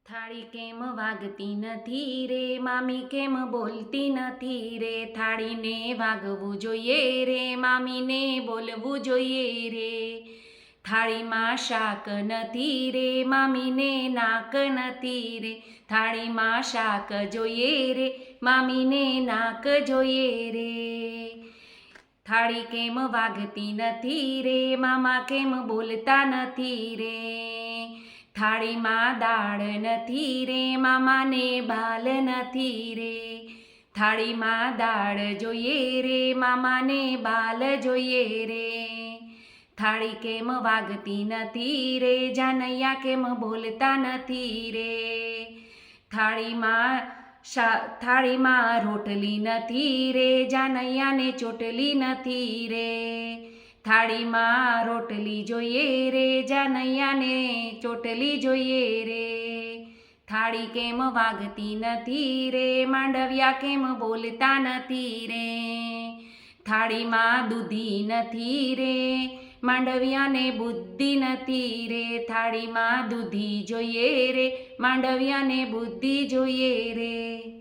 થાળી કેમ વાગતી નથી રે, મામી કેમ બોલતી નથી રે, થાળીને વાગવું જોઈએ રે, મામીને બોલવું જોઈએ રે. થાળીમાં શાક નથી રે, મામીને નાક નથી રે, થાળીમાં શાક જોઈએ રે, મામીને નાક જોઈએ રે. થાળી કેમ વાગતી નથી રે, મામા કેમ બોલતા નથી રે, થાળીમાં દાળ નથી રે, મામાને બાલ નથી રે, થાળીમાં દાળ જોઈએ રે, મામાને બાલ જોઈએ રે. થાળી કેમ વાગતી નથી રે, જાનૈયા કેમ બોલતા નથી રે, થાળીમાં રોટલી નથી રે, જાનૈયાને ચોટલી નથી રે, થાળીમાં રોટલી જોઈએ રે, જાનૈયાને ચોટલી જોઈએ રે. થાળી કેમ વાગતી નથી રે, માંડવિયા કેમ બોલતા નથી રે, થાળીમાં દૂધી નથી રે, માંડવિયાને બુદ્ધિ નથી રે, થાળીમાં દૂધી જોઈએ રે, માંડવિયાને બુદ્ધિ જોઈએ રે.